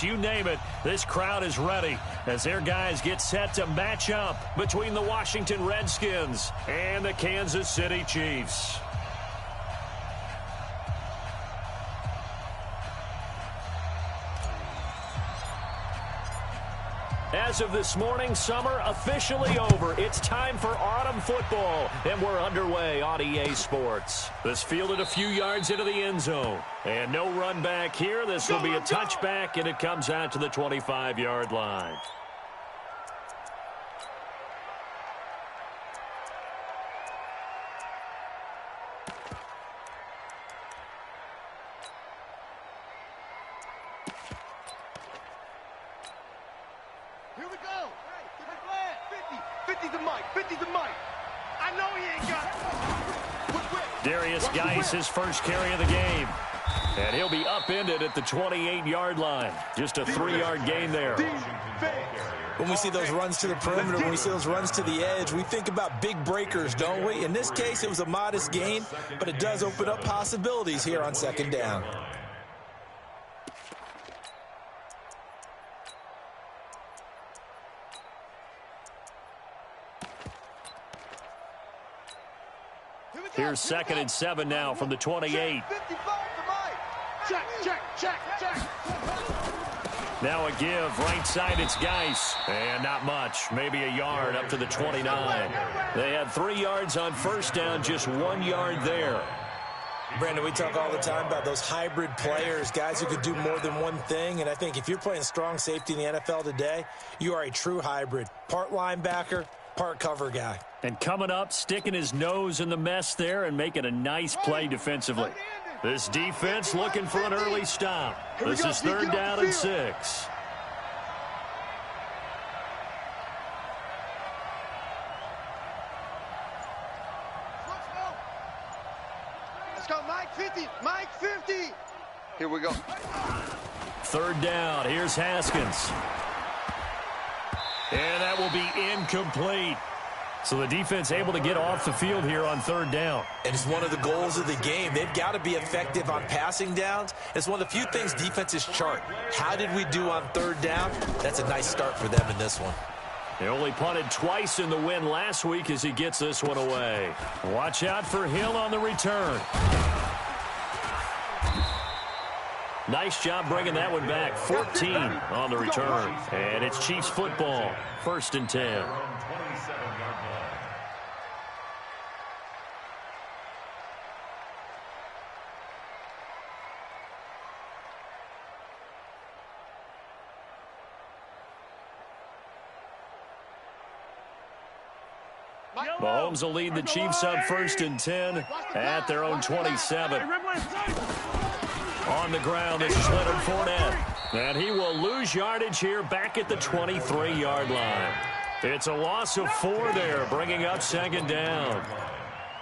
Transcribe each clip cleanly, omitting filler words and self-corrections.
You name it, this crowd is ready as their guys get set to match up between the Washington Redskins and the Kansas City Chiefs. As of this morning, summer officially over. It's time for autumn football, and we're underway on EA Sports. This fielded a few yards into the end zone. And no run back here. This will be a touchback, and it comes out to the 25-yard line. Here we go. 50 to Mike. 50 to Mike. I know he ain't got it. Darius Geis, his first carry of the game. And he'll be upended at the 28-yard line. Just a 3-yard gain there. When we see those runs to the perimeter, when we see those runs to the edge, we think about big breakers, don't we? In this case, it was a modest gain, but it does open up possibilities here on second down. Here's 2nd and 7 now from the 28. Check. Now a give. Right side, it's Geis. And not much. Maybe a yard up to the 29. They had 3 yards on first down, just 1 yard there. Brandon, we talk all the time about those hybrid players, guys who could do more than one thing. And I think if you're playing strong safety in the NFL today, you are a true hybrid. Part linebacker, part cover guy. And coming up, sticking his nose in the mess there and making a nice play defensively. This defense looking for an early stop. This is 3rd down and 6. Let's go, Mike 50. Mike 50. Here we go. 3rd down. Here's Haskins. And that will be incomplete. So the defense able to get off the field here on 3rd down. And it's one of the goals of the game. They've got to be effective on passing downs. It's one of the few things defenses chart. How did we do on 3rd down? That's a nice start for them in this one. They only punted twice in the win last week as he gets this one away. Watch out for Hill on the return. Nice job bringing that one back. 14 on the return. And it's Chiefs football. 1st and 10. Mahomes will lead the Chiefs up 1st and 10 at their own 27. On the ground, this is Leonard Fournette. And he will lose yardage here back at the 23-yard line. It's a loss of 4 there, bringing up 2nd down.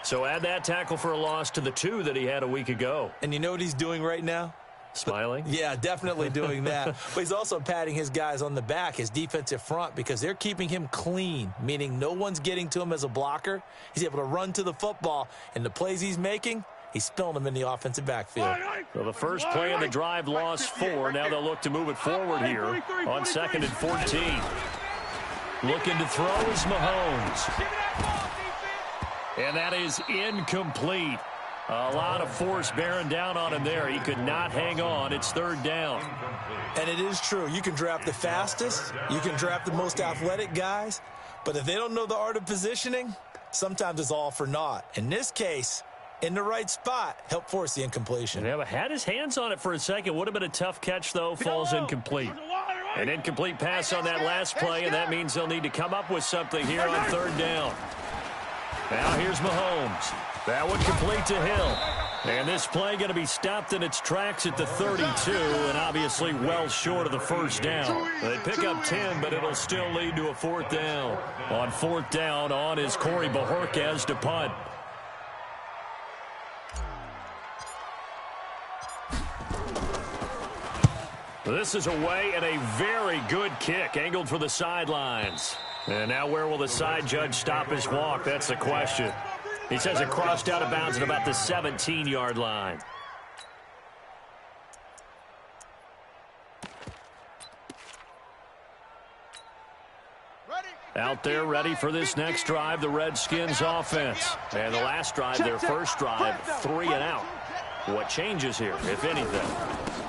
So add that tackle for a loss to the 2 that he had a week ago. And you know what he's doing right now? Smiling? Yeah, definitely doing that. But he's also patting his guys on the back, his defensive front, because they're keeping him clean, meaning no one's getting to him as a blocker. He's able to run to the football, and the plays he's making, he's spilling them in the offensive backfield. So the first play of the drive lost 4. Now they'll look to move it forward here on 2nd and 14. Looking to throw is Mahomes. And that is incomplete. A lot of force bearing down on him there. He could not hang on. It's 3rd down. And it is true. You can draft the fastest. You can draft the most athletic guys. But if they don't know the art of positioning, sometimes it's all for naught. In this case, in the right spot, help force the incompletion. Yeah, but had his hands on it for a second. Would have been a tough catch, though. Falls incomplete. An incomplete pass on that last play, and that means they'll need to come up with something here on 3rd down. Now here's Mahomes. That one complete to Hill. And this play going to be stopped in its tracks at the 32, and obviously well short of the 1st down. They pick up 10, but it'll still lead to a 4th down. On 4th down, on is Corey Bojorquez to punt. This is away, and a very good kick angled for the sidelines. And now where will the side judge stop his walk? That's the question. He says it crossed out of bounds at about the 17-yard line. Out there ready for this next drive, the Redskins offense. And the last drive, their first drive, 3 and out. What changes here, if anything?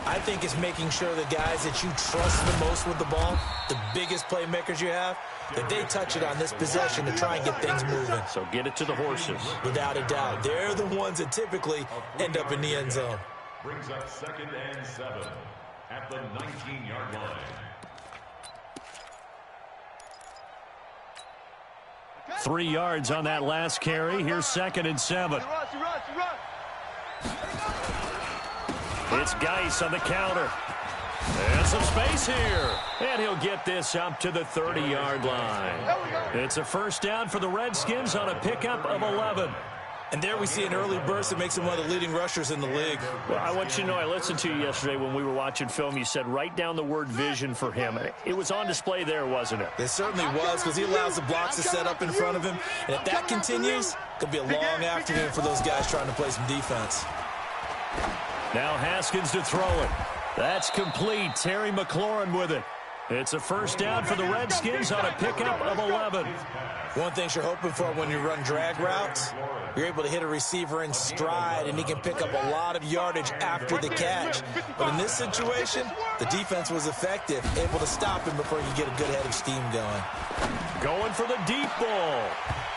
I think it's making sure the guys that you trust the most with the ball, the biggest playmakers you have, that they touch it on this possession to try and get things moving. So get it to the horses. Without a doubt. They're the ones that typically end up in the end zone. Brings up 2nd and 7 at the 19-yard line. 3 yards on that last carry. Here's 2nd and 7. It's Geis on the counter. And some space here. And he'll get this up to the 30-yard line. It's a first down for the Redskins on a pickup of 11. And there we see an early burst that makes him one of the leading rushers in the league. Well, I want you to know, I listened to you yesterday when we were watching film. You said write down the word vision for him. It was on display there, wasn't it? It certainly was, because he allows the blocks to set up in front of him. And if that continues, it could be a long afternoon for those guys trying to play some defense. Now Haskins to throw it. That's complete. Terry McLaurin with it. It's a first down for the Redskins on a pickup of 11. One thing you're hoping for when you run drag routes, you're able to hit a receiver in stride, and he can pick up a lot of yardage after the catch. But in this situation, the defense was effective, able to stop him before you get a good head of steam going. Going for the deep ball.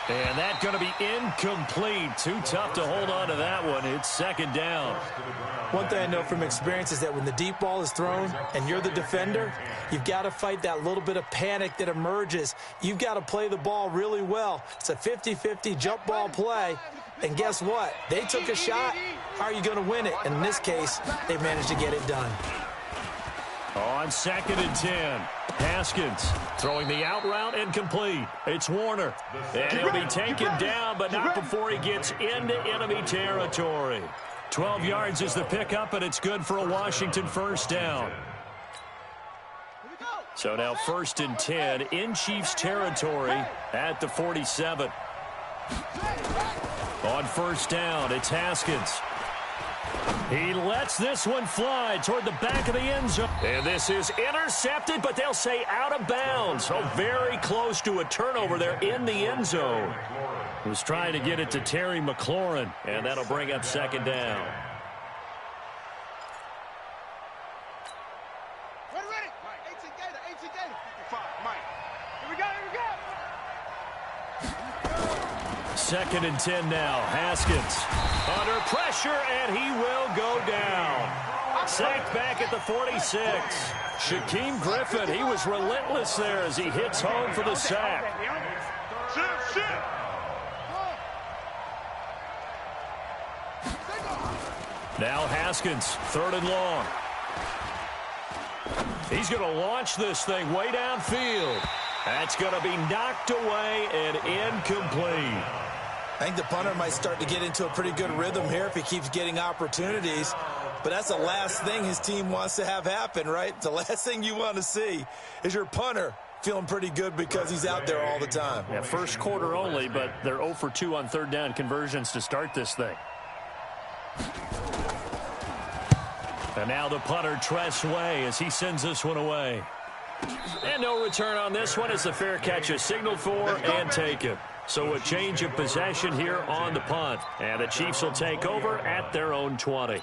And that's going to be incomplete. Too tough to hold on to that one. It's 2nd down. One thing I know from experience is that when the deep ball is thrown and you're the defender, you've got to fight that little bit of panic that emerges. You've got to play the ball really well. It's a 50-50 jump ball play. And guess what? They took a shot. How are you going to win it? And in this case, they managed to get it done. On 2nd and 10. Haskins throwing the out route incomplete. It's Warner. And he'll be taken down, but not before he gets into enemy territory. 12 yards is the pickup, and it's good for a Washington first down. So now 1st and 10 in Chiefs territory at the 47. On first down, it's Haskins. He lets this one fly toward the back of the end zone. And this is intercepted, but they'll say out of bounds. So very close to a turnover there in the end zone. He was trying to get it to Terry McLaurin, and that'll bring up 2nd down. Ready. 18 Gator. 55, Mike. Here we go. 2nd and 10 now. Haskins under pressure, and he will go down. Sacked back at the 46. Shaquem Griffin, he was relentless there as he hits home for the sack. Sit. Now Haskins, 3rd and long. He's going to launch this thing way downfield. That's going to be knocked away and incomplete. I think the punter might start to get into a pretty good rhythm here if he keeps getting opportunities. But that's the last thing his team wants to have happen, right? The last thing you want to see is your punter feeling pretty good because he's out there all the time. Yeah, first quarter only, but they're 0 for 2 on 3rd down conversions to start this thing. And now the punter, Tress Way, as he sends this one away. And no return on this one as the fair catch is signaled for and taken. So a change of possession here on the punt. And the Chiefs will take over at their own 20.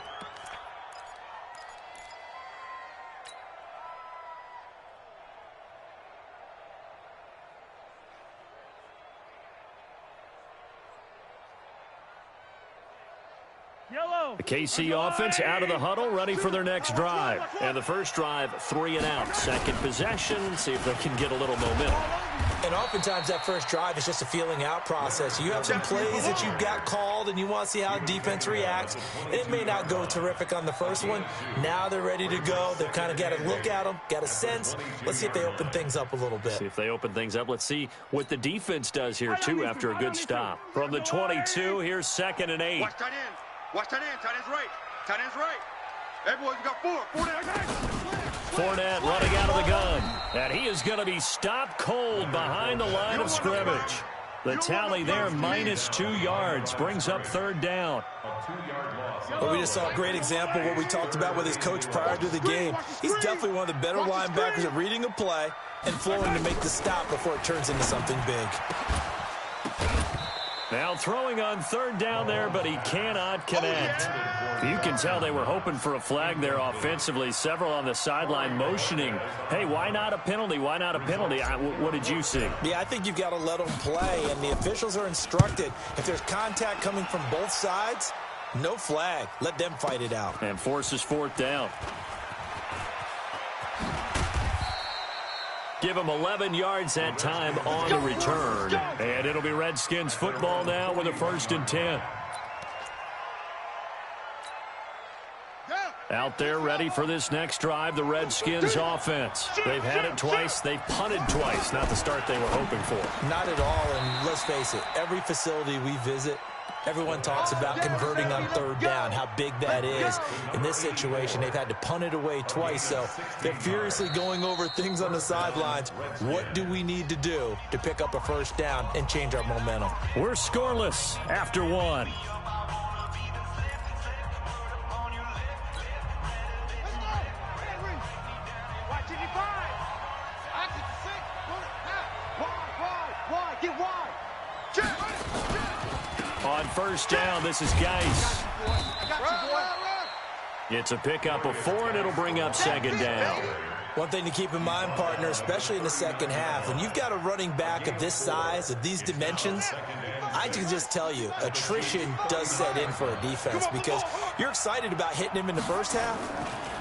The KC offense out of the huddle, ready for their next drive. And the first drive, 3 and out. Second possession, see if they can get a little momentum. And oftentimes that first drive is just a feeling out process. You have some plays that you got called and you want to see how defense reacts. It may not go terrific on the first one. Now they're ready to go. They've kind of got to look at them, got a sense. Let's see if they open things up a little bit. See if they open things up. Let's see what the defense does here, too, after a good stop. From the 22, here's 2nd and 8. Watch tight end. Watch tight end. Tight end's right. Tight end's right. Hey, boys, we got 4. Fournette running out of the gun. And he is going to be stopped cold behind the line of scrimmage. The tally there, -2 yards, brings up 3rd down. Well, we just saw a great example of what we talked about with his coach prior to the game. He's definitely one of the better linebackers at reading a play, and flowing to make the stop before it turns into something big. Now throwing on third down there, but he cannot connect. You can tell they were hoping for a flag there offensively. Several on the sideline motioning, hey, why not a penalty? Why not a penalty? What did you see? Yeah, I think you've got to let them play, and the officials are instructed. If there's contact coming from both sides, no flag. Let them fight it out. And forces fourth down. Give him 11 yards that time on the return. And it'll be Redskins football now with a 1st and 10. Out there ready for this next drive, the Redskins offense. They've had it twice. They've punted twice. Not the start they were hoping for. Not at all, and let's face it, every facility we visit, everyone talks about converting on third down, how big that is. In this situation, they've had to punt it away twice, so they're furiously going over things on the sidelines. What do we need to do to pick up a 1st down and change our momentum? We're scoreless after 1. On 1st down, this is Geis. It's a pickup of 4, and it'll bring up 2nd down. One thing to keep in mind, partner, especially in the second half, when you've got a running back of this size, of these dimensions, I can just tell you, attrition does set in for a defense because you're excited about hitting him in the first half,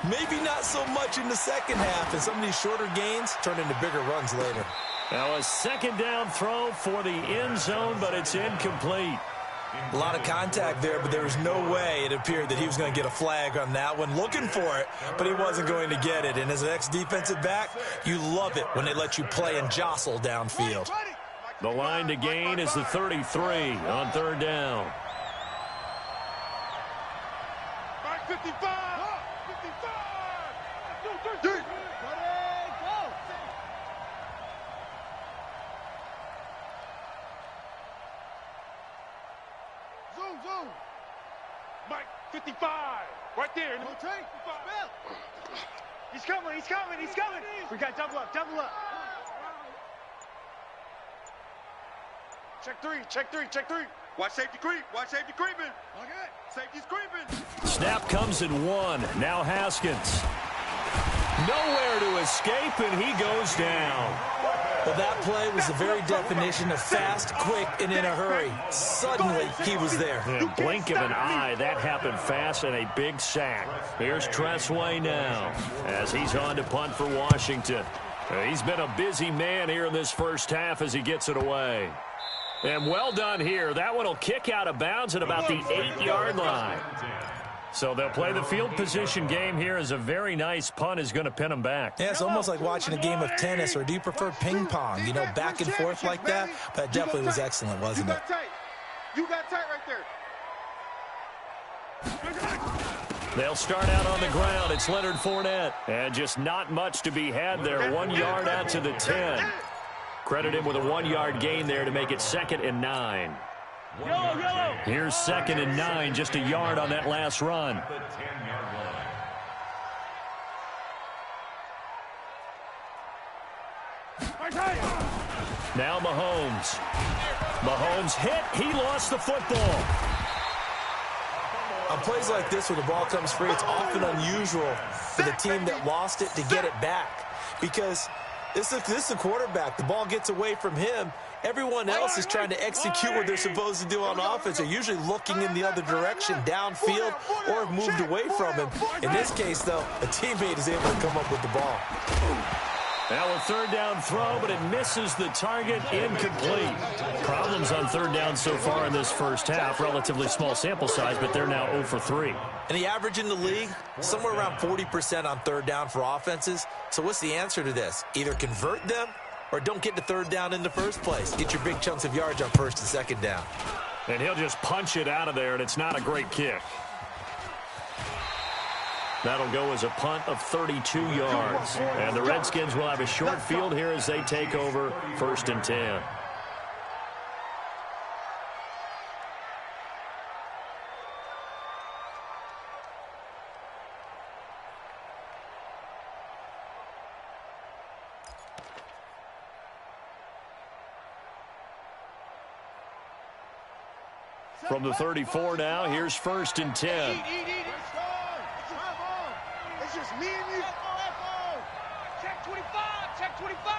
maybe not so much in the second half, and some of these shorter gains turn into bigger runs later. Now a 2nd down throw for the end zone, but it's incomplete. A lot of contact there, but there was no way it appeared that he was going to get a flag on that one. Looking for it, but he wasn't going to get it. And as an ex-defensive back, you love it when they let you play and jostle downfield. The line to gain is the 33 on 3rd down. 55! 55! Zoom! Mike, 55! Right there. He's coming! We got double up! Check three! Watch safety creeping! Okay. Safety's creeping! Snap comes in 1. Now Haskins. Nowhere to escape, and he goes down. Well, that play was the very definition of fast, quick, and in a hurry. Suddenly, he was there. In a blink of an eye, that happened fast, and a big sack. Here's Tressway now as he's on to punt for Washington. He's been a busy man here in this first half as he gets it away. And well done here. That one will kick out of bounds at about the 8-yard line. So they'll play the field position game here as a very nice punt is going to pin them back. Yeah, it's almost like watching a game of tennis, or do you prefer ping pong? You know, back and forth like that? That definitely was excellent, wasn't it? You got tight right there. They'll start out on the ground. It's Leonard Fournette. And just not much to be had there. 1 yard out to the 10. Credit him with a 1-yard gain there to make it 2nd and 9. Here's 2nd and 9, just a yard on that last run. Now Mahomes. Mahomes hit. He lost the football. On plays like this where the ball comes free, it's often unusual for the team that lost it to get it back. Because this is a quarterback. The ball gets away from him. Everyone else is trying to execute what they're supposed to do on offense. They're usually looking in the other direction, downfield, or have moved away from him. In this case, though, a teammate is able to come up with the ball. Now a 3rd down throw, but it misses the target, incomplete. Problems on 3rd down so far in this first half. Relatively small sample size, but they're now 0 for 3. And the average in the league, somewhere around 40% on 3rd down for offenses. So what's the answer to this? Either convert them or don't get to 3rd down in the first place. Get your big chunks of yards on 1st and 2nd down. And he'll just punch it out of there, and it's not a great kick. That'll go as a punt of 32 yards. And the Redskins will have a short field here as they take over 1st and 10. From the 34 now, here's 1st and 10. It's just me and you. Check 25. Check 25.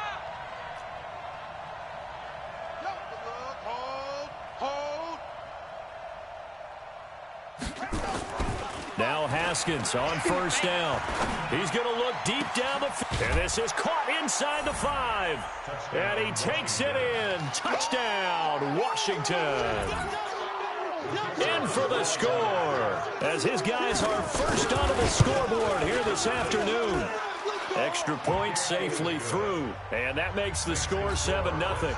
Hold. Now Haskins on 1st down. He's going to look deep down the field. And this is caught inside the 5. And he takes it in. Touchdown, Washington. In for the score, as his guys are first onto the scoreboard here this afternoon. Extra point safely through, and that makes the score 7-0.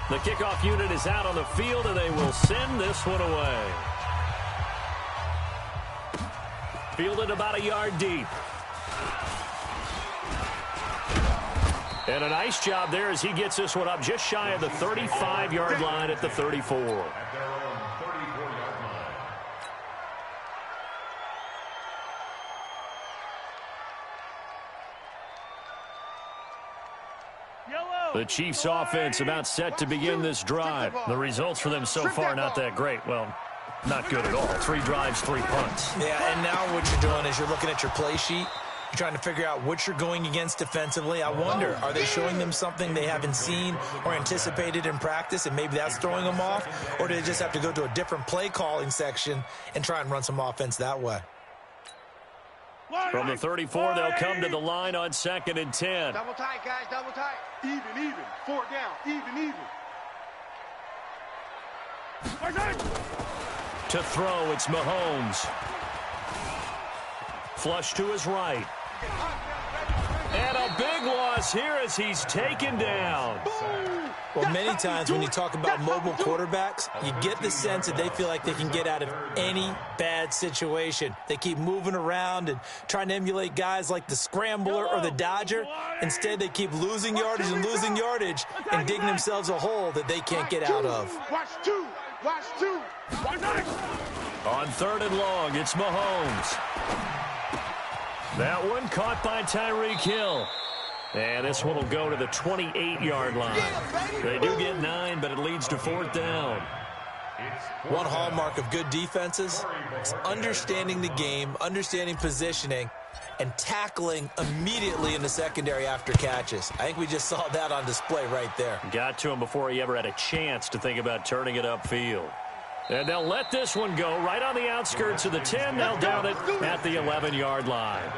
The kickoff unit is out on the field, and they will send this one away. Fielded about a yard deep. And a nice job there as he gets this one up just shy of the 35-yard line at the 34. At their own 34-yard line. The Chiefs offense about set to begin this drive. The results for them so far not that great. Well, not good at all. 3 drives, 3 punts. Yeah, and now what you're doing is you're looking at your play sheet. You're trying to figure out what you're going against defensively. I wonder, are they showing them something they haven't seen or anticipated in practice, and maybe that's throwing them off? Or do they just have to go to a different play calling section and try and run some offense that way? From the 34, they'll come to the line on 2nd and 10. Double tight, guys. Double tight. Even. 4 down. Even. To throw, it's Mahomes. Flush to his right. And a big loss here as he's taken down. Well, many times when you talk about mobile quarterbacks, you get the sense that they feel like they can get out of any bad situation. They keep moving around and trying to emulate guys like the Scrambler or the Dodger. Instead, they keep losing yardage and digging themselves a hole that they can't get out of. Watch two. On 3rd and long, it's Mahomes. That one caught by Tyreek Hill. And this one will go to the 28-yard line. They do get 9, but it leads to 4th down. One hallmark of good defenses is understanding the game, understanding positioning, and tackling immediately in the secondary after catches. I think we just saw that on display right there. Got to him before he ever had a chance to think about turning it upfield. And they'll let this one go right on the outskirts of the 10. They'll down it at the 11-yard line.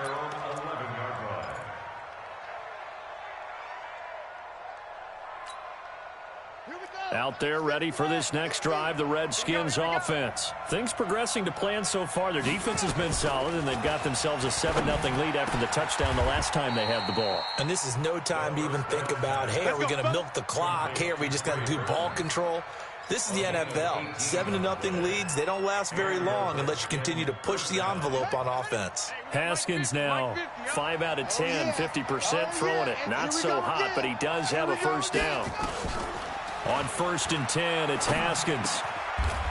Out there ready for this next drive, the Redskins offense. Things progressing to plan so far. Their defense has been solid, and they've got themselves a 7-0 lead after the touchdown the last time they had the ball. And this is no time to even think about, hey, are we going to milk the clock? Hey, are we just going to do ball control? This is the NFL. 7-0 leads, they don't last very long unless you continue to push the envelope on offense. Haskins now 5 out of 10, 50% throwing it. Not so hot, but he does have a 1st down. On 1st and 10, it's Haskins.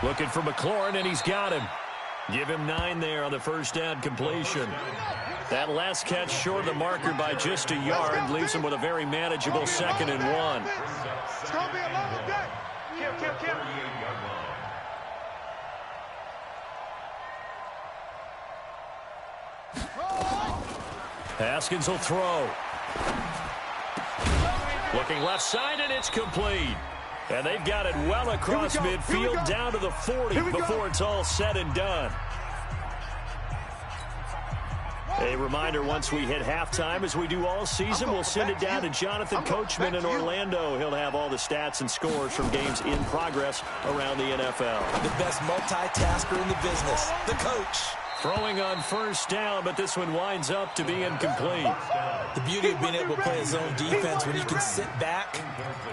Looking for McLaurin, and he's got him. Give him 9 there on the 1st down completion. That last catch short of the marker by just a yard leaves him with a very manageable 2nd and 1. It's going to be a long day. Kill. Haskins will throw. Looking left side, and it's complete. And they've got it well across midfield down to the 40 before it's all said and done. A reminder, once we hit halftime, as we do all season, we'll send it down to Jonathan Coachman in Orlando. He'll have all the stats and scores from games in progress around the NFL. The best multitasker in the business, the coach. Throwing on 1st down, but this one winds up to be incomplete. The beauty of being able to play a zone defense when you can sit back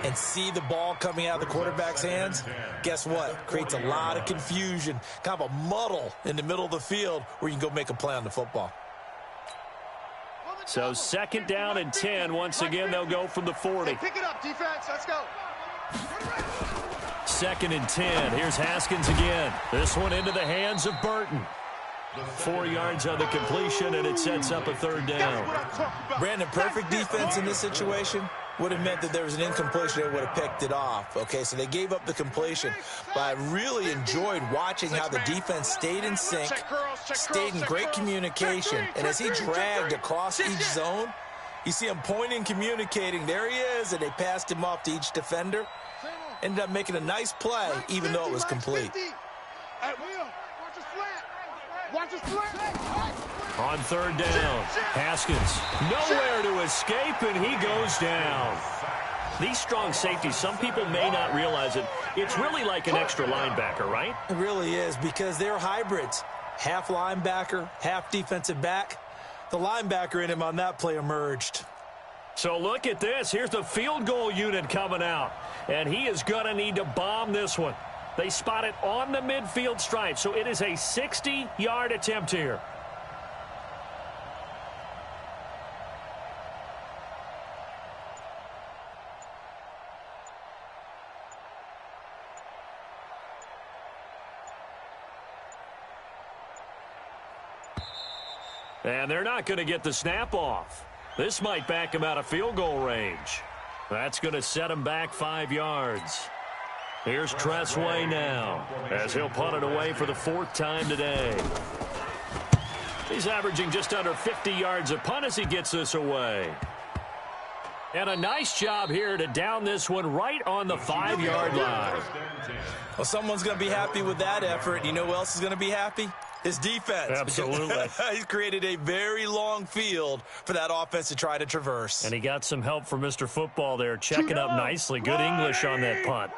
and see the ball coming out of the quarterback's hands, guess what? Creates a lot of confusion, kind of a muddle in the middle of the field where you can go make a play on the football. So 2nd down and 10. Once again, they'll go from the 40. Pick it up, defense. Let's go. 2nd and 10. Here's Haskins again. This one into the hands of Burton. 4 yards on the completion, and it sets up a 3rd down. Brandon, perfect defense in this situation. would have meant that there was an incompletion. They would have picked it off. Okay, so they gave up the completion. But I really enjoyed watching how the defense stayed in sync, stayed in great communication. And as he dragged across each zone, you see him pointing, communicating. There he is, and they passed him off to each defender. Ended up making a nice play, even though it was complete. On third down, Haskins nowhere to escape, and he goes down. These strong safeties, some people may not realize it. It's really like an extra linebacker, right? It really is, because they're hybrids. Half linebacker, half defensive back. The linebacker in him on that play emerged. So look at this. Here's the field goal unit coming out, and he is going to need to bomb this one. They spot it on the midfield stripe, so it is a 60-yard attempt here. And they're not going to get the snap off. This might back him out of field goal range. That's going to set him back 5 yards. Here's Tressway now, as he'll punt it away for the 4th time today. He's averaging just under 50 yards a punt as he gets this away. And a nice job here to down this one right on the 5-yard line. Well, someone's going to be happy with that effort. You know who else is going to be happy? His defense. Absolutely. He's created a very long field for that offense to try to traverse. And he got some help from Mr. Football there, checking up nicely. Good English on that punt.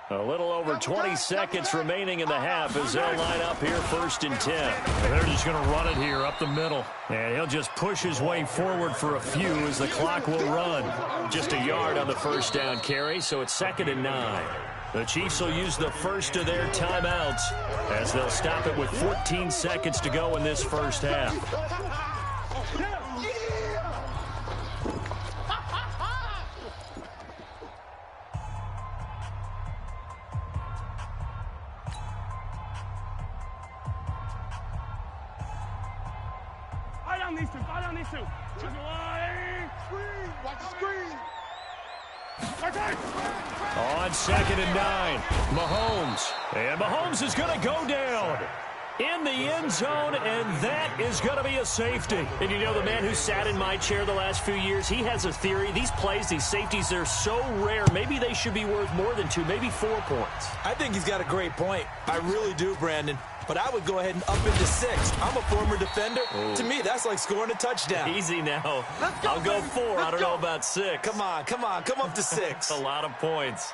A little over 20 seconds remaining in the half as they'll line up here 1st and 10. And they're just going to run it here up the middle. And he'll just push his way forward for a few as the clock will run. Just a yard on the 1st down carry, so it's 2nd and 9. The Chiefs will use the first of their timeouts as they'll stop it with 14 seconds to go in this first half. On 2nd and 9, Mahomes. And Mahomes is going to go down in the end zone, and that is going to be a safety. And you know, the man who sat in my chair the last few years, he has a theory. These plays, these safeties, they're so rare. Maybe they should be worth more than 2, maybe 4 points. I think he's got a great point. I really do, Brandon. But I would go ahead and up into 6. I'm a former defender. Ooh. To me, that's like scoring a touchdown. Easy now. I'll go 4. I don't know about 6. Come on. Come up to 6. A lot of points.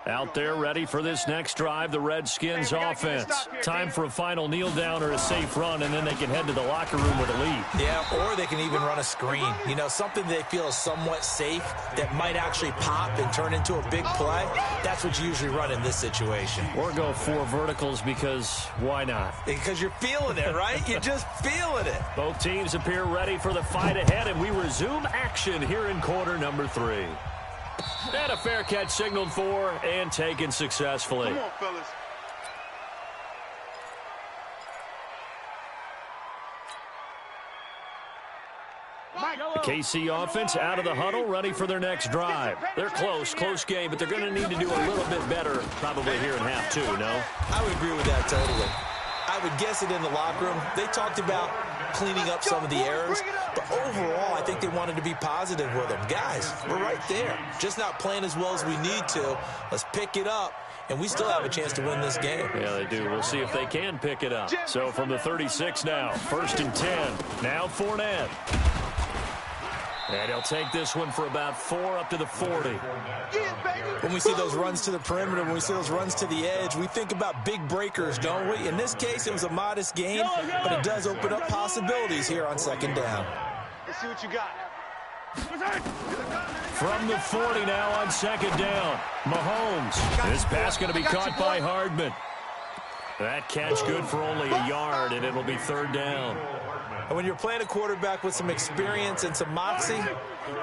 Out there ready for this next drive, the Redskins offense. Time for a final kneel down or a safe run, and then they can head to the locker room with a lead. Yeah, or they can even run a screen. You know, something they feel is somewhat safe that might actually pop and turn into a big play. That's what you usually run in this situation. Or go 4 verticals because why not? Because you're feeling it, right? You're just feeling it. Both teams appear ready for the fight ahead, and we resume action here in quarter number 3. And a fair catch signaled for and taken successfully. Come on, fellas. The KC offense out of the huddle, ready for their next drive. They're close game, but they're going to need to do a little bit better probably here in half 2, no? I would agree with that totally. I would guess it in the locker room. They talked about cleaning up some of the errors, but overall, I think they wanted to be positive with them. Guys, we're right there. Just not playing as well as we need to. Let's pick it up, and we still have a chance to win this game. Yeah, they do. We'll see if they can pick it up. So from the 36 now, 1st and 10. Now Fournette. And he'll take this one for about 4 up to the 40. When we see those runs to the perimeter, when we see those runs to the edge, we think about big breakers, don't we? In this case, it was a modest gain, but it does open up possibilities here on 2nd down. Let's see what you got. From the 40 now on 2nd down, Mahomes. This pass going to be caught by Hardman. That catch good for only a yard, and it'll be 3rd down. And when you're playing a quarterback with some experience and some moxie,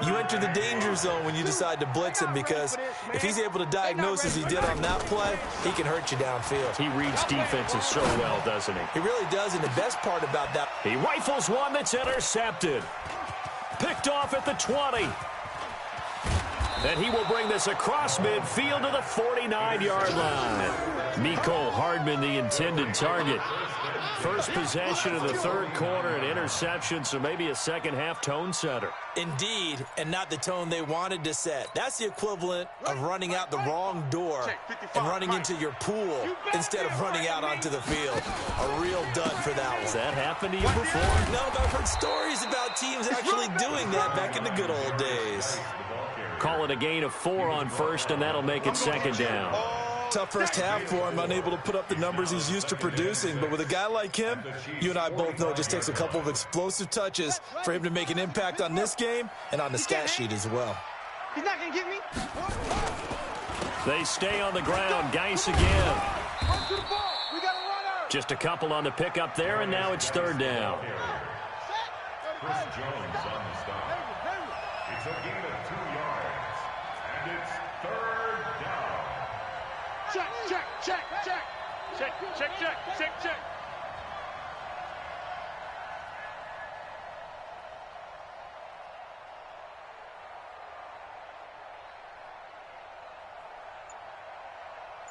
you enter the danger zone when you decide to blitz him, because if he's able to diagnose as he did on that play, he can hurt you downfield. He reads defenses so well, doesn't he? He really does, and the best part about that, he rifles one that's intercepted. Picked off at the 20. And he will bring this across midfield to the 49-yard line. Mecole Hardman, the intended target. First possession of the third quarter, an interception, so maybe a second-half tone setter. Indeed, and not the tone they wanted to set. That's the equivalent of running out the wrong door and running into your pool instead of running out onto the field. A real dud for that one. Has that happened to you before? No, but I've heard stories about teams actually doing that back in the good old days. Call it a gain of 4 on first, and that'll make it second down. Tough first half for him, unable to put up the numbers he's used to producing. But with a guy like him, you and I both know it just takes a couple of explosive touches for him to make an impact on this game and on the stat sheet as well. He's not going to get me. They stay on the ground. Geis again. Run to the ball. We got a runner. Just a couple on the pickup there, and now it's third down. Chris Jones on the stop. It's a gain of 2 yards, and it's third down. Check, check, check, check. Check, check, check, check, check.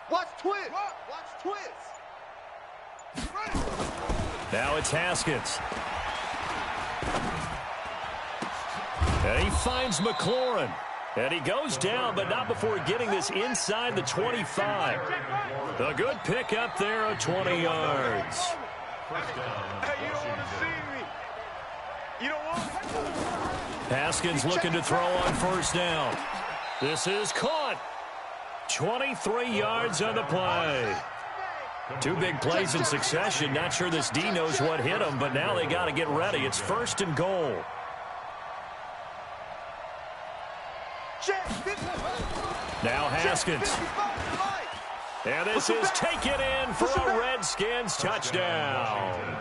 Watch twist. Watch twist. Now it's Haskins. And he finds McLaurin. And he goes down, but not before getting this inside the 25. A good pick up there of 20 yards. Hey, you don't want to see me. You don't want me. Haskins looking to throw on first down. This is caught. 23 yards on the play. 2 big plays in succession. Not sure this D knows what hit him, but now they got to get ready. It's first and goal. Now Haskins. And this is taken in for a Redskins touchdown.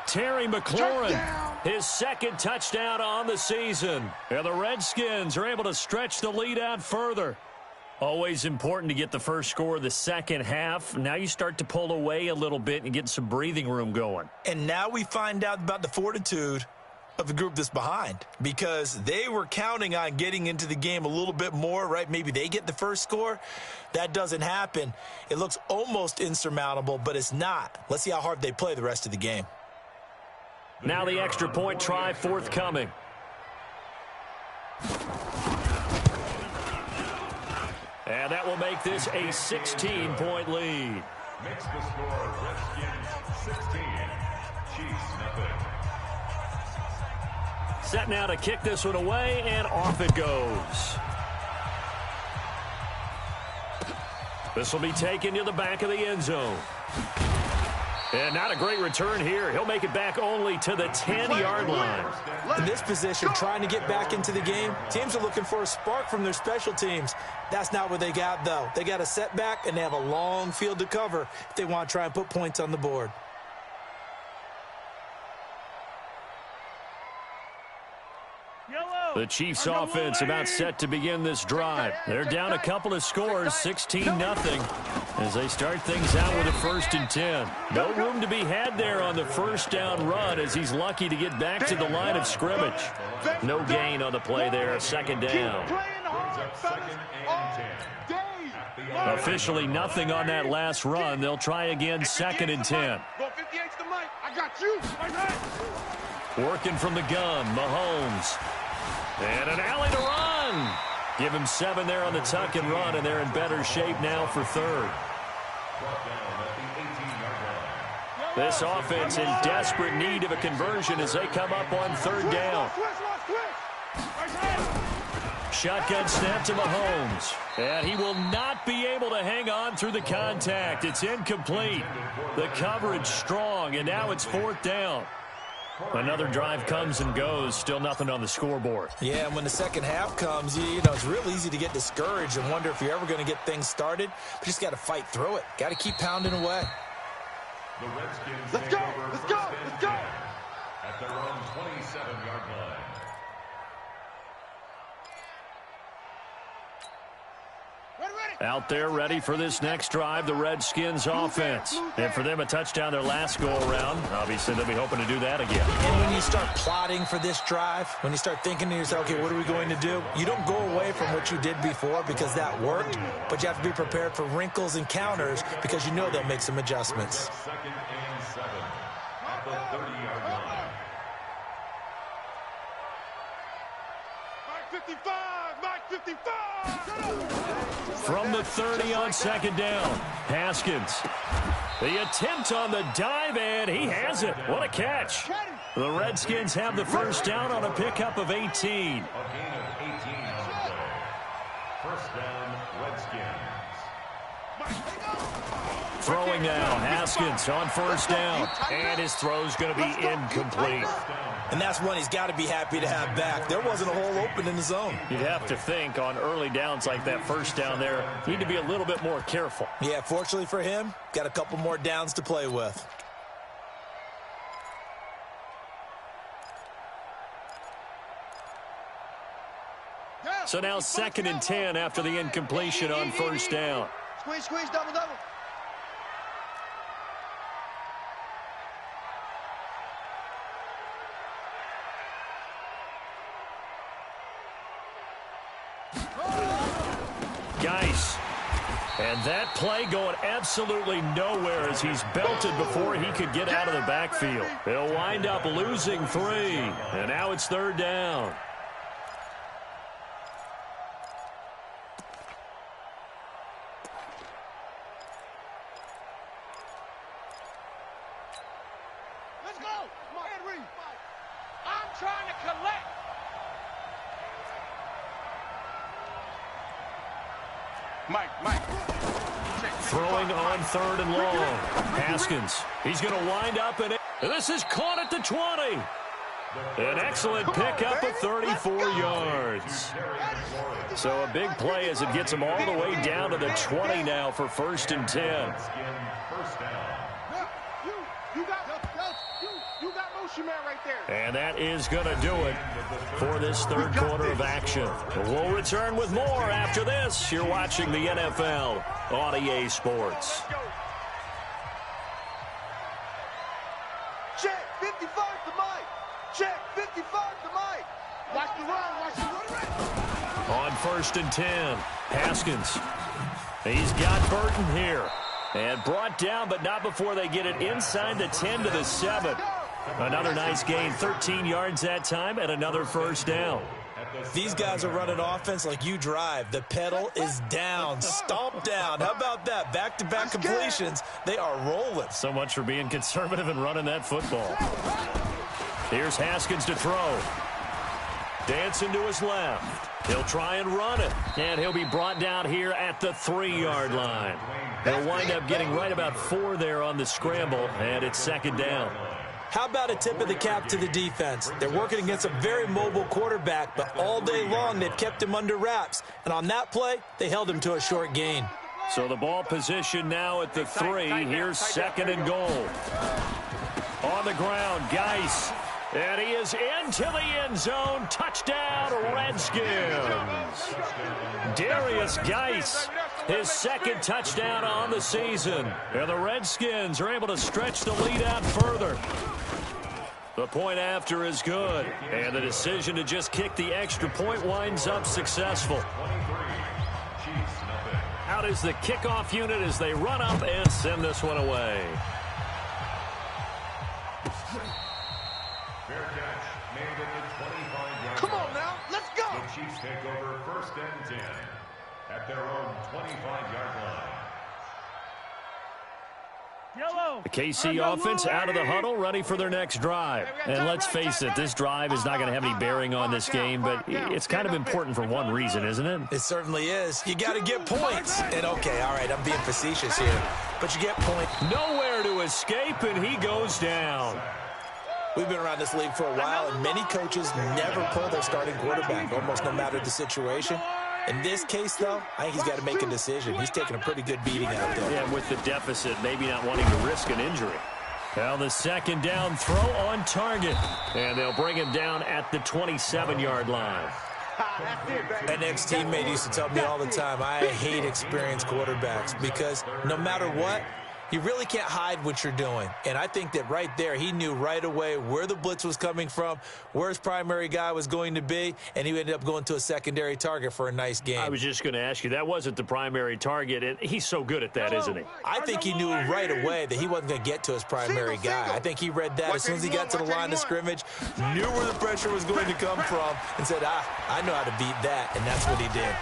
Terry McLaurin, his second touchdown on the season. And the Redskins are able to stretch the lead out further. Always important to get the first score of the second half. Now you start to pull away a little bit and get some breathing room going. And now we find out about the fortitude of the group that's behind, because they were counting on getting into the game a little bit more, right? Maybe they get the first score. That doesn't happen. It looks almost insurmountable, but it's not. Let's see how hard they play the rest of the game. Now the extra point try forthcoming. And that will make this a 16-point lead. Makes the score Redskins 16, Chiefs nothing. Set now to kick this one away, and off it goes. This will be taken to the back of the end zone. And not a great return here. He'll make it back only to the 10-yard line. In this position, trying to get back into the game, teams are looking for a spark from their special teams. That's not what they got, though. They got a setback, and they have a long field to cover if they want to try and put points on the board. The Chiefs offense about set to begin this drive. They're down a couple of scores, 16-0, as they start things out with a 1st and 10. No room to be had there on the first down run, as he's lucky to get back to the line of scrimmage. No gain on the play there, second down. Officially nothing on that last run. They'll try again, 2nd and 10. Working from the gun, Mahomes. And an alley to run. Give him 7 there on the tuck and run, and they're in better shape now for third. This offense in desperate need of a conversion as they come up on third down. Shotgun snap to Mahomes. And he will not be able to hang on through the contact. It's incomplete. The coverage strong, and now it's 4th down. Another drive comes and goes, still nothing on the scoreboard. Yeah, and when the second half comes, you know, it's real easy to get discouraged and wonder if you're ever going to get things started. But you just got to fight through it. Got to keep pounding away. The Redskins Let's go! Let's go! Let's go! at their own 27-yard line. Out there ready for this next drive, the Redskins offense. And for them, a touchdown their last go-around. Obviously, they'll be hoping to do that again. And when you start plotting for this drive, when you start thinking to yourself, okay, what are we going to do? You don't go away from what you did before because that worked, but you have to be prepared for wrinkles and counters because you know they'll make some adjustments. 2nd and 7 at the 30-yard line. Mike 55! Mike 55! From the 30 on 2nd down, Haskins. The attempt on the dive, and he has it. What a catch. The Redskins have the first down on a pickup of 18. A gain of 18 on the play. First down, Redskins. Throwing now, Haskins on first down, and his throw's going to be incomplete. And that's one he's got to be happy to have back. There wasn't a hole open in the zone. You'd have to think on early downs like that first down there, you need to be a little bit more careful. Yeah, fortunately for him, got a couple more downs to play with. So now 2nd and 10 after the incompletion on first down. Squeeze, squeeze, double, double. Geis. And that play going absolutely nowhere as he's belted before he could get out of the backfield. He'll wind up losing 3. And now it's 3rd down. Let's go! Henry! I'm trying to collect! Mike. Throwing on 3rd and long. Haskins. He's going to wind up in it. And this is caught at the 20. An excellent pickup of 34 yards. So a big play as it gets him all the way down to the 20 now for 1st and 10. First down. You got motion man right there. And that is going to do it for this 3rd quarter of action. We'll return with more after this. You're watching the NFL on EA Sports. Check 55 to Mike. Check 55 to Mike. Watch the run. On 1st and 10, Haskins. He's got Burton here. And brought down, but not before they get it inside the 10 to the 7. Another nice gain, 13 yards that time, and another first down. These guys are running offense like you drive. The pedal is down, stomp down. How about that? Back-to-back completions. They are rolling. So much for being conservative and running that football. Here's Haskins to throw. Dancing to his left. He'll try and run it. And he'll be brought down here at the 3-yard line. He'll wind up getting right about 4 there on the scramble, and it's 2nd down. How about a tip of the cap to the defense? They're working against a very mobile quarterback, but all day long they've kept him under wraps. And on that play, they held him to a short gain. So the ball position now at the 3. Here's 2nd and goal. On the ground, Geis. And he is into the end zone. Touchdown, Redskins. Darius Geis, his 2nd touchdown on the season. And the Redskins are able to stretch the lead out further. The point after is good. And the decision to just kick the extra point winds up successful. Out is the kickoff unit as they run up and send this one away. Fair catch made at the 25-yard Come on line. now, let's go. The Chiefs take over 1st and 10 at their own 25-yard line. The KC offense out of the huddle, ready for their next drive. And let's face it, this drive is not going to have any bearing on this game, but it's kind of important for one reason, isn't it? It certainly is. You got to get points. And okay, all right, I'm being facetious here, but you get points. Nowhere to escape, and he goes down. We've been around this league for a while, and many coaches never pull their starting quarterback, almost no matter the situation. In this case, though, I think he's got to make a decision. He's taking a pretty good beating out there. Yeah, with the deficit, maybe not wanting to risk an injury. Well, the second down throw on target. And they'll bring him down at the 27-yard line. An ex-teammate used to tell me all the time, I hate experienced quarterbacks because no matter what, you really can't hide what you're doing. And I think that right there, he knew right away where the blitz was coming from, where his primary guy was going to be, and he ended up going to a secondary target for a nice game. I was just going to ask you, that wasn't the primary target, and he's so good at that, isn't he? I think he knew right away that he wasn't going to get to his primary guy. I think he read that as soon as he got to the line of scrimmage, knew where the pressure was going to come from, and said, I know how to beat that, and that's what he did.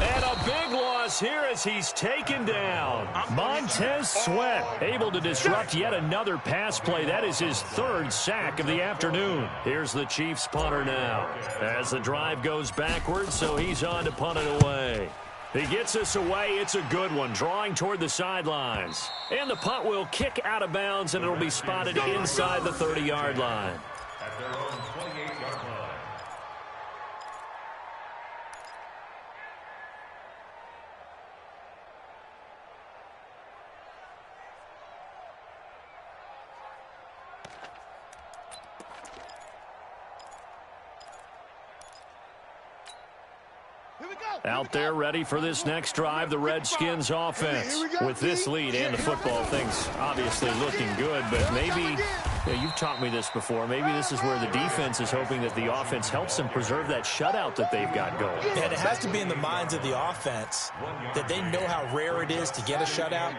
And a big loss here as he's taken down. Montez Sweat able to disrupt yet another pass play. That is his third sack of the afternoon. Here's the Chiefs punter now as the drive goes backwards, so he's on to punt it away. He gets us away. It's a good one, drawing toward the sidelines. And the punt will kick out of bounds, and it'll be spotted inside the 30-yard line. At their own 28-yard line. Out there ready for this next drive, the Redskins offense. With this lead and the football, things obviously looking good, but maybe, you've taught me this before, maybe this is where the defense is hoping that the offense helps them preserve that shutout that they've got going. And it has to be in the minds of the offense that they know how rare it is to get a shutout.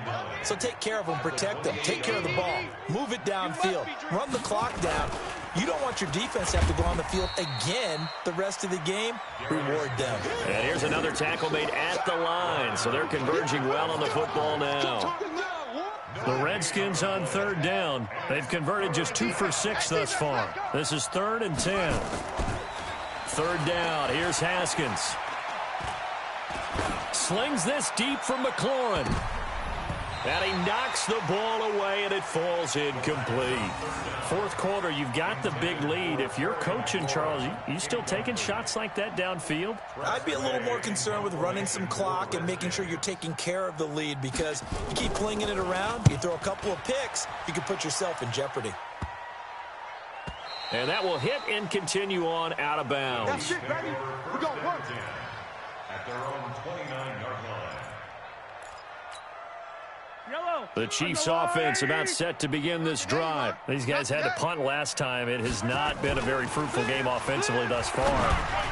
So take care of them, protect them, take care of the ball, move it downfield, run the clock down. You don't want your defense to have to go on the field again the rest of the game. Reward them. And here's another tackle made at the line, so they're converging well on the football now. The Redskins on third down. They've converted just 2 for 6 thus far. This is 3rd and 10. Third down. Here's Haskins. Slings this deep from McLaurin. And he knocks the ball away, and it falls incomplete. Fourth quarter, you've got the big lead. If you're coaching, Charles, you still taking shots like that downfield? I'd be a little more concerned with running some clock and making sure you're taking care of the lead, because you keep flinging it around, you throw a couple of picks, you can put yourself in jeopardy. And that will hit and continue on out of bounds. That's it, baby. We're going to work. At their own 29-yard line. The Chiefs offense about set to begin this drive. These guys had to punt last time. It has not been a very fruitful game offensively thus far.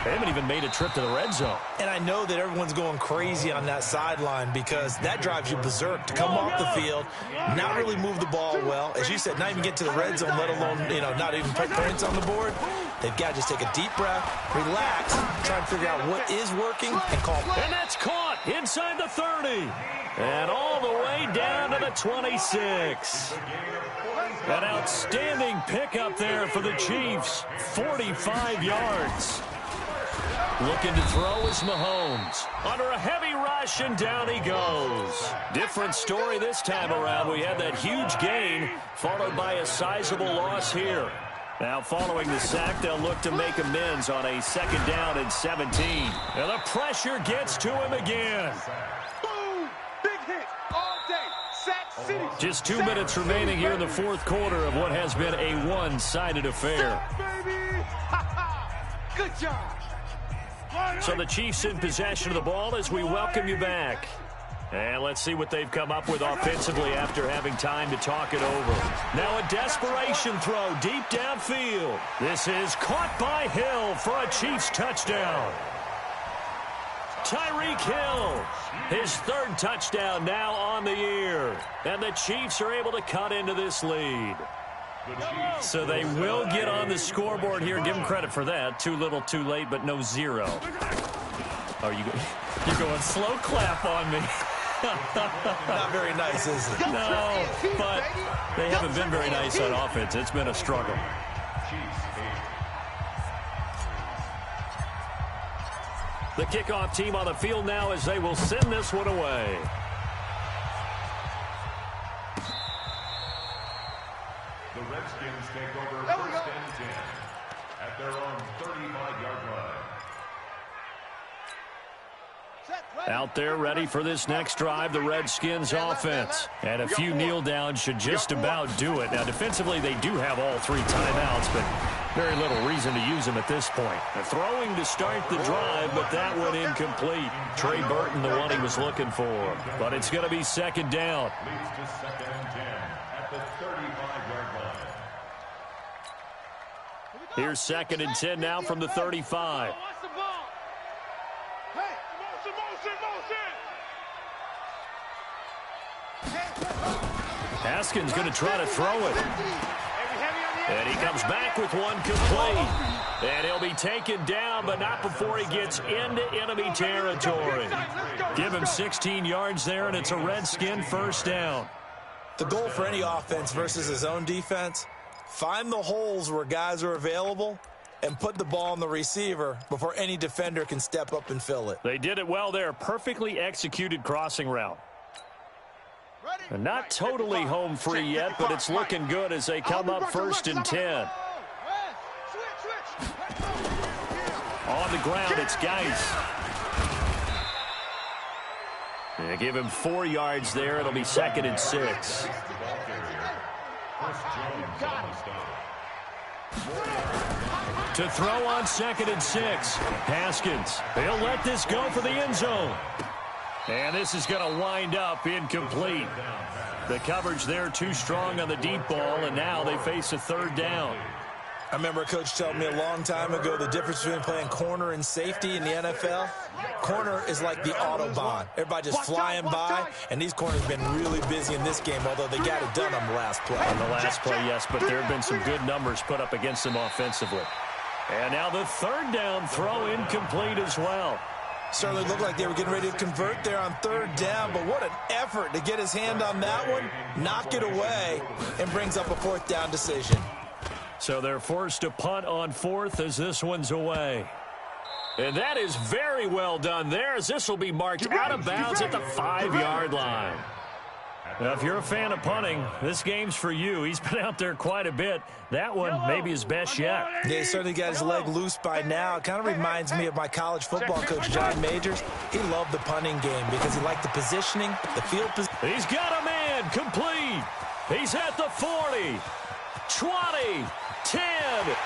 They haven't even made a trip to the red zone. And I know that everyone's going crazy on that sideline because that drives you berserk to come off the field, not really move the ball well. As you said, not even get to the red zone, let alone, not even put points on the board. They've got to just take a deep breath, relax, try and figure out what is working, and call play. And that's caught inside the 30. And all the way down to the 26. An outstanding pickup there for the Chiefs. 45 yards. Looking to throw is Mahomes. Under a heavy rush, and down he goes. Different story this time around. We had that huge gain, followed by a sizable loss here. Now, following the sack, they'll look to make amends on a 2nd down and 17. And the pressure gets to him again. Just 2 minutes remaining here in the fourth quarter of what has been a one-sided affair. Good job. So the Chiefs in possession of the ball as we welcome you back. And let's see what they've come up with offensively after having time to talk it over. Now a desperation throw deep downfield. This is caught by Hill for a Chiefs touchdown. Tyreek Hill, his 3rd touchdown now on the year. And the Chiefs are able to cut into this lead. So they will get on the scoreboard here. Give them credit for that. Too little, too late, but no 0. Oh, you're going slow clap on me. Not very nice, is it? No, but they haven't been very nice on offense. It's been a struggle. The kickoff team on the field now as they will send this one away. The Redskins take over 1st and 10 at their own 35-yard line. Out there ready for this next drive, the Redskins offense. And a few kneel downs should just about do it. Now, defensively, they do have all 3 timeouts, but very little reason to use them at this point. Throwing to start the drive, but that one incomplete. Trey Burton, the one he was looking for. But it's going to be second down. Leads to 2nd and 10 at the 35-yard line. Here's 2nd and 10 now from the 35. Haskins going to try to throw it. And he comes back with one complete. And he'll be taken down, but not before he gets into enemy territory. Give him 16 yards there, and it's a Redskin first down. The goal for any offense versus his own defense, find the holes where guys are available and put the ball on the receiver before any defender can step up and fill it. They did it well there. Perfectly executed crossing route. And not totally home free yet, but it's looking good as they come up 1st and 10. On the ground, it's Geis. They give him 4 yards there. It'll be 2nd and 6. To throw on 2nd and 6. Haskins. He'll let this go for the end zone. And this is going to wind up incomplete. The coverage there too strong on the deep ball, and now they face a 3rd down. I remember a coach telling me a long time ago the difference between playing corner and safety in the NFL. Corner is like the Autobahn. Everybody just flying by, and these corners have been really busy in this game, although they got it done on the last play. On the last play, yes, but there have been some good numbers put up against them offensively. And now the 3rd down throw incomplete as well. Certainly looked like they were getting ready to convert there on 3rd down, but what an effort to get his hand on that one, knock it away, and brings up a 4th down decision. So they're forced to punt on 4th as this one's away. And that is very well done there, as this will be marked out of bounds at the 5-yard line. Now, if you're a fan of punting, this game's for you. He's been out there quite a bit. That one maybe his best yet. Yeah, he certainly got his leg loose by now. It kind of reminds me of my college football coach, John Majors. He loved the punting game because he liked the positioning, the field position. He's got a man complete. He's at the 40, 20, 10,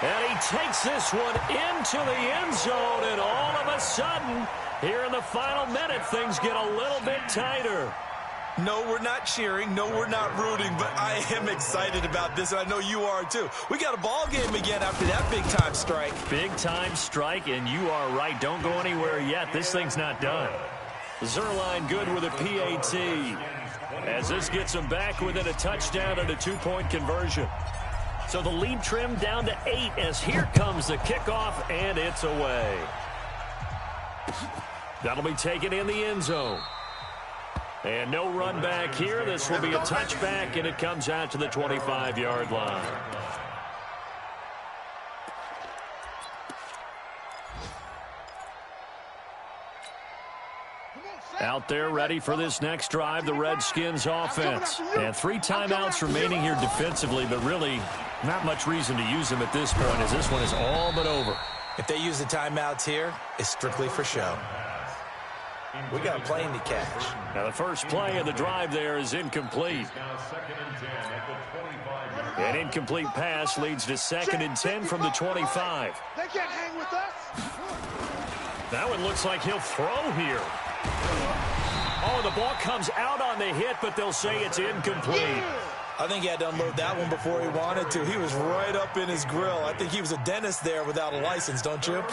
and he takes this one into the end zone, and all of a sudden, here in the final minute, things get a little bit tighter. No, we're not cheering. No, we're not rooting, but I am excited about this, and I know you are too. We got a ball game again after that big-time strike. Big-time strike, and you are right. Don't go anywhere yet. This thing's not done. Zerline good with a PAT, as this gets them back within a touchdown and a 2-point conversion. So the lead trimmed down to 8 as here comes the kickoff, and it's away. That'll be taken in the end zone. And no run back here. This will be a touchback, and it comes out to the 25-yard line. Out there ready for this next drive, the Redskins offense. And 3 timeouts remaining here defensively, but really not much reason to use them at this point, as this one is all but over. If they use the timeouts here, it's strictly for show. We got a plane to catch. Now the first play of the drive there is incomplete. An incomplete pass leads to 2nd and 10 from the 25. They can't hang with us. That one looks like he'll throw here. Oh, the ball comes out on the hit, but they'll say it's incomplete. I think he had to unload that one before he wanted to. He was right up in his grill. I think he was a dentist there without a license, don't you?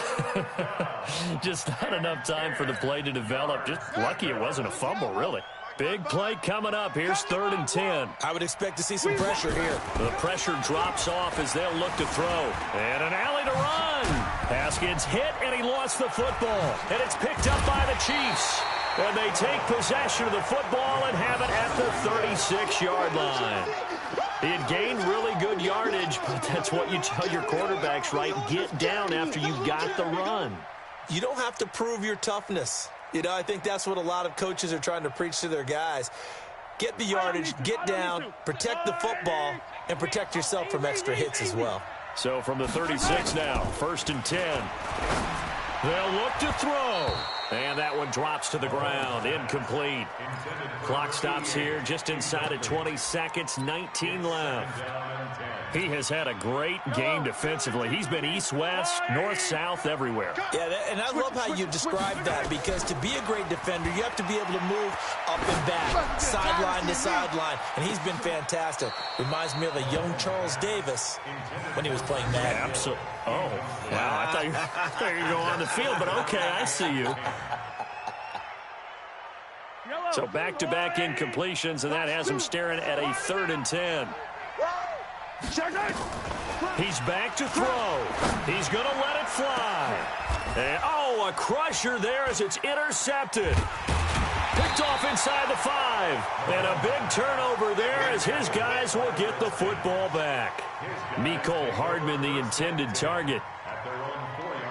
Just not enough time for the play to develop. Just lucky it wasn't a fumble, really. Big play coming up. Here's 3rd and 10. I would expect to see some pressure here. The pressure drops off as they'll look to throw. And an alley to run. Haskins hit, and he lost the football. And it's picked up by the Chiefs. And they take possession of the football and have it at the 36-yard line. He had gained really good yardage, but that's what you tell your quarterbacks, right? Get down after you've got the run. You don't have to prove your toughness. You know, I think that's what a lot of coaches are trying to preach to their guys. Get the yardage, get down, protect the football, and protect yourself from extra hits as well. So from the 36 now, 1st and 10. They'll look to throw. And that one drops to the ground. Incomplete. Clock stops here just inside of 20 seconds. 19 left. He has had a great game defensively. He's been east-west, north-south, everywhere. Yeah, and I love how you described that, because to be a great defender, you have to be able to move up and back, sideline to sideline, and he's been fantastic. Reminds me of a young Charles Davis when he was playing Madden. Absolutely. Oh, wow. I thought you were going to go on the field, but okay, I see you. So back-to-back incompletions, and that has him staring at a 3rd and 10. He's back to throw. He's going to let it fly. And, oh, a crusher there as it's intercepted. Picked off inside the 5. And a big turnover there as his guys will get the football back. Mecole Hardman, the intended target. At their own 4-yard line.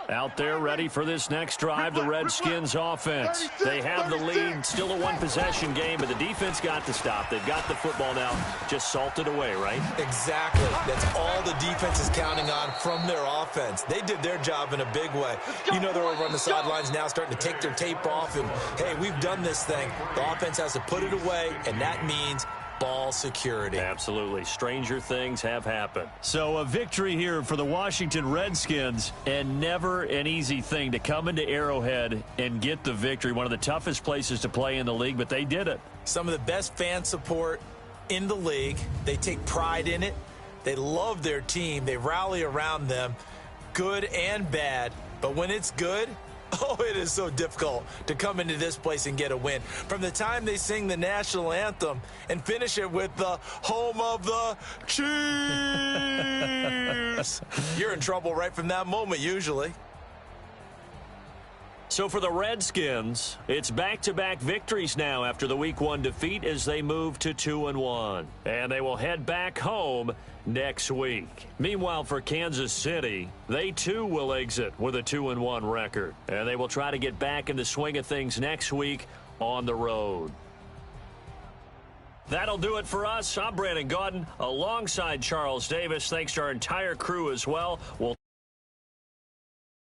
Out there ready for this next drive, the Redskins offense. They have the lead, still a one-possession game, but the defense got the stop. They've got the football now, just salted away, right? Exactly. That's all the defense is counting on from their offense. They did their job in a big way. You know, they're over on the sidelines now starting to take their tape off, and, hey, we've done this thing. The offense has to put it away, and that means ball security. Absolutely. Stranger things have happened. So a victory here for the Washington Redskins, and never an easy thing to come into Arrowhead and get the victory. One of the toughest places to play in the league, but they did it. Some of the best fan support in the league. They take pride in it. They love their team. They rally around them, good and bad. But when it's good, oh, it is so difficult to come into this place and get a win. From the time they sing the national anthem and finish it with the home of the Chiefs, you're in trouble right from that moment usually. So for the Redskins, it's back-to-back victories now after the Week 1 defeat as they move to 2-1. And they will head back home next week. Meanwhile, for Kansas City, they too will exit with a 2-1 record. And they will try to get back in the swing of things next week on the road. That'll do it for us. I'm Brandon Gaudin alongside Charles Davis. Thanks to our entire crew as well. We'll